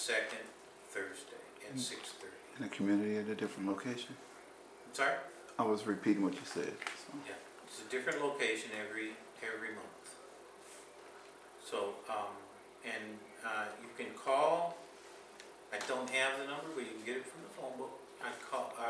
second Thursday at 6:30. In the community at a different location? I'm sorry? I was repeating what you said. So. Yeah, it's a different location every month. So, you can call. I don't have the number, but you can get it from the phone book. I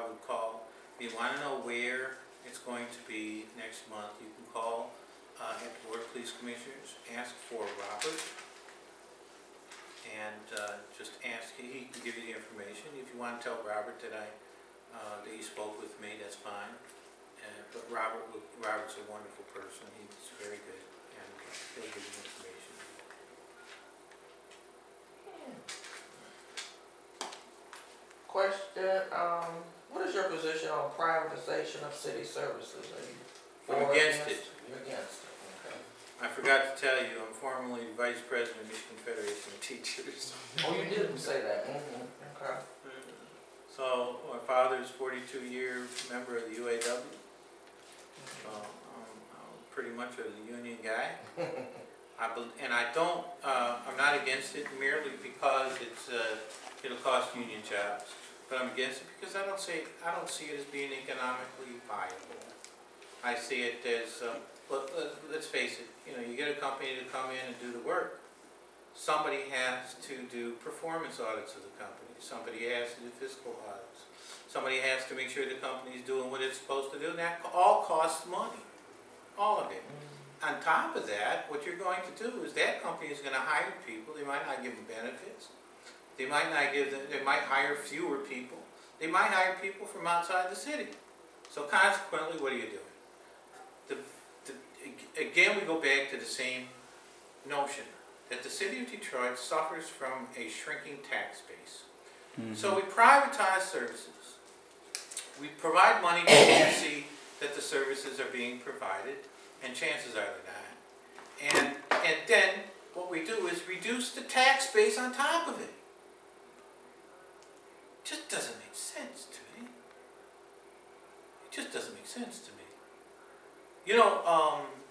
would call. If you want to know where it's going to be next month, you can call at the Board of Police Commissioners, ask for Robert, and just ask. He can give you the information. If you want to tell Robert that that you spoke with me, that's fine. But Robert's a wonderful person. He's very good, and he'll give you the information. Question, what is your position on privatization of city services? Are you for I'm against it. You're against it, okay. I forgot to tell you, I'm formerly Vice President of Michigan Federation of Teachers. Oh, you didn't say that. Okay. So, my father is a 42-year member of the UAW. So, I'm pretty much a union guy. I'm not against it merely because it'll cost union jobs. But I'm against it because I don't see it as being economically viable. I see it as, let's face it, you get a company to come in and do the work. Somebody has to do performance audits of the company. Somebody has to do fiscal audits. Somebody has to make sure the company's doing what it's supposed to do. And that all costs money. All of it. On top of that, what you're going to do is that company is going to hire people. They might not give them benefits. They might hire fewer people. They might hire people from outside the city. So consequently, what are you doing? Again, we go back to the same notion that the city of Detroit suffers from a shrinking tax base. So we privatize services. We provide money to see that the services are being provided, and chances are they're not. And then what we do is reduce the tax base on top of it. It just doesn't make sense to me. It just doesn't make sense to me.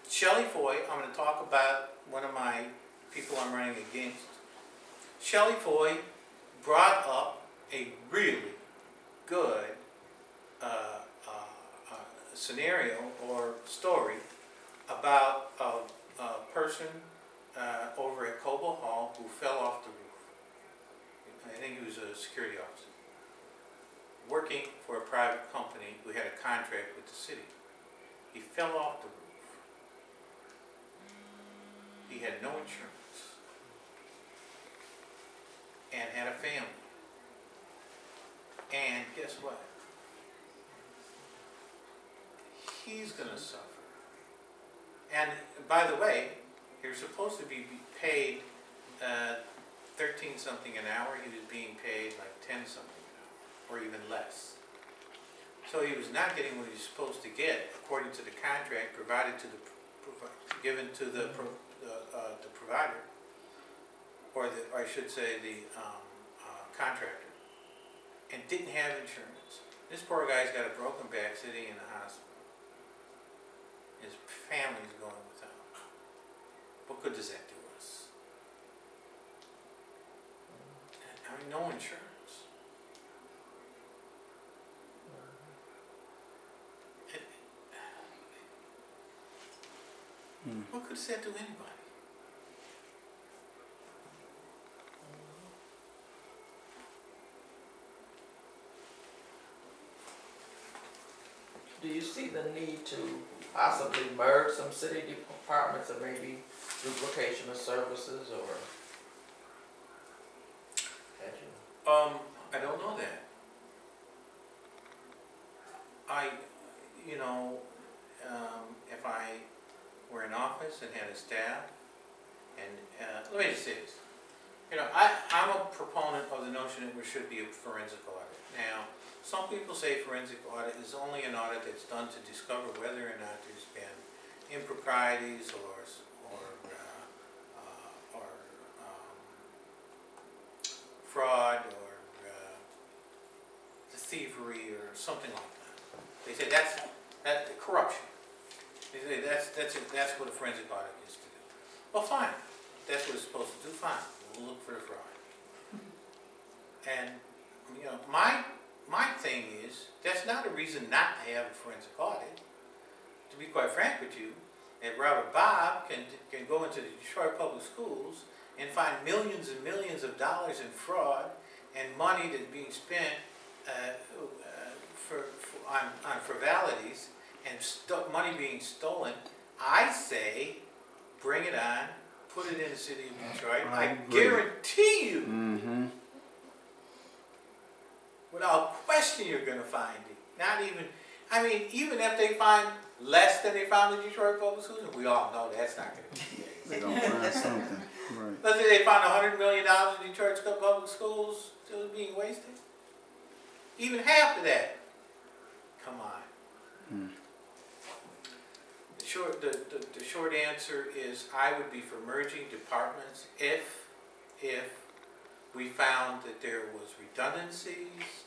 Shelley Foy, I'm going to talk about one of my people I'm running against. Shelley Foy brought up a really good scenario or story about a person over at Cobo Hall who fell off the roof. I think he was a security officer working for a private company who had a contract with the city. He fell off the roof. He had no insurance and had a family. And guess what? He's going to suffer. And by the way, you're supposed to be paid 13-something an hour. He was being paid like 10-something an hour, or even less. So he was not getting what he was supposed to get according to the contract given to the provider, or I should say the contractor, and didn't have insurance. This poor guy's got a broken back sitting in the hospital. His family's going without. What good does that do us? I mean, no insurance. What good does that do anybody? Do you see the need to possibly merge some city departments or maybe duplication of services, or had you? I don't know that. If I were in office and had a staff, and let me just say this. I'm a proponent of the notion that there should be a forensic audit. Now, some people say forensic audit is only an audit that's done to discover whether or not there's been improprieties or fraud or the thievery or something like that. They say that's corruption. They say that's what a forensic audit is to do. Well, fine. If that's what it's supposed to do. Fine. We'll look for the fraud. know, my thing is, that's not a reason not to have a forensic audit. To be quite frank with you, and Robert Bob can go into the Detroit Public Schools and find millions and millions of dollars in fraud and money that's being spent on frivolities and money being stolen. I say, bring it on, put it in the city of Detroit. I guarantee you, without question, you're going to find it. Not even, I mean, even if they find less than they found in Detroit Public Schools, and we all know that's not going to be the case. They don't find something. Right. Let's say they found $100 million in Detroit Public Schools still being wasted. Even half of that. Come on. The short answer is I would be for merging departments if we found that there was redundancies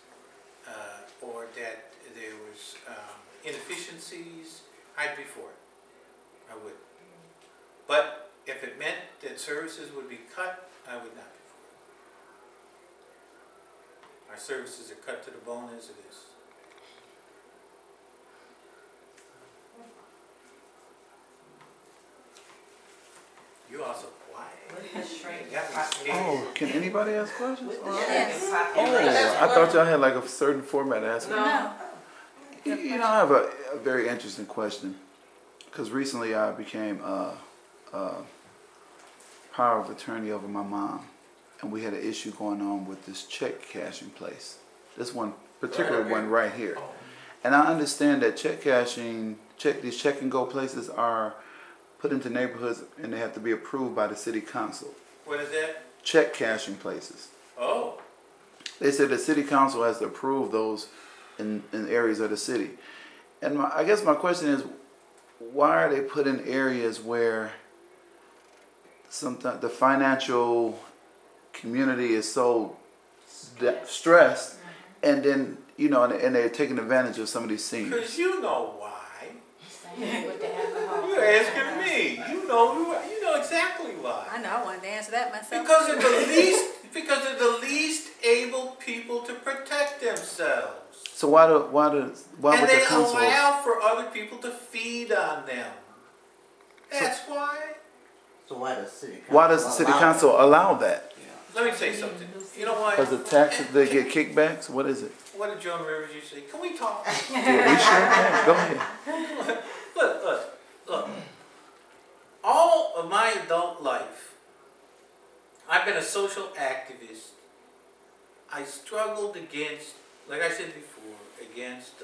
or that there was inefficiencies. I'd be for it. I would. But if it meant that services would be cut, I would not be for it. Our services are cut to the bone as it is. You also quiet. Oh, can anybody ask questions? Yes. Oh, I thought y'all had like a certain format to ask. No. You know, I have a very interesting question. Because recently I became power of attorney over my mom. And we had an issue going on with this check cashing place. This one particular one right here. And I understand that these check and go places are put into neighborhoods and they have to be approved by the city council. What is that? Check cashing places. Oh. They said the city council has to approve those in areas of the city. And I guess my question is, why are they put in areas where sometimes the financial community is so stressed, and then, you know, and they're taking advantage of some of these seniors? Because you know why. With the alcohol. You're asking me. You know exactly why. I know. I wanted to answer that myself. Because they're the least able people to protect themselves. So why would And the they council allow for other people to feed on them. That's why. So why does the city council allow that? Let me say something. You know what? Because the taxes, they get kickbacks? What is it? What did Joan Rivers used to say? Can we talk? Yeah, we sure can. Go ahead. Look. All of my adult life, I've been a social activist. I struggled against, like I said before, against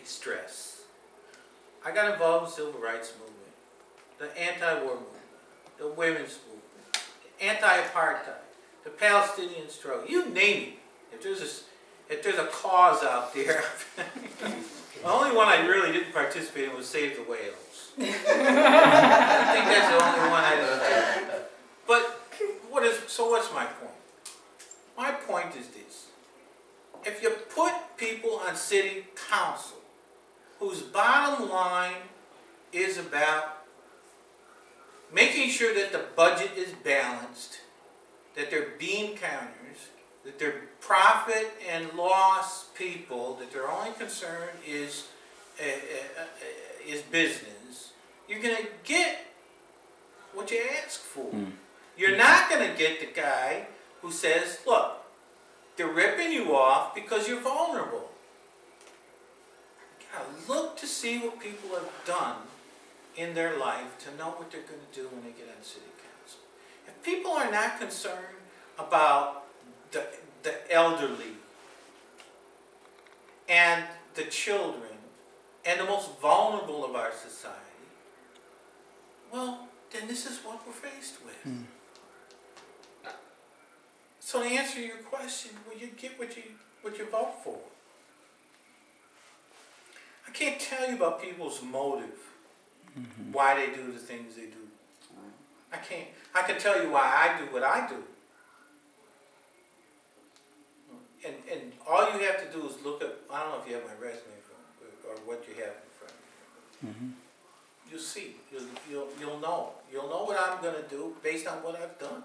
stress. I got involved with the civil rights movement, the anti-war movement, the women's movement, anti-apartheid, the Palestinian struggle. You name it. If there's a cause out there, the only one I really didn't participate in was Save the Whales. I think that's the only one I didn't do. But what's my point? My point is this. If you put people on city council whose bottom line is about making sure that the budget is balanced, that they're bean counters, that they're profit and loss people, that their only concern is business, you're going to get what you ask for. You're not going to get the guy who says, look, they're ripping you off because you're vulnerable. You got to look to see what people have done in their life to know what they're going to do when they get on city council. If people are not concerned about the elderly and the children and the most vulnerable of our society, well, then this is what we're faced with. So to answer your question, well, you get what you vote for. I can't tell you about people's motive, why they do the things they do. I can't. I can tell you why I do what I do. And all you have to do is look at, I don't know if you have my resume or what you have in front of you. You'll see. You'll know. You'll know what I'm going to do based on what I've done.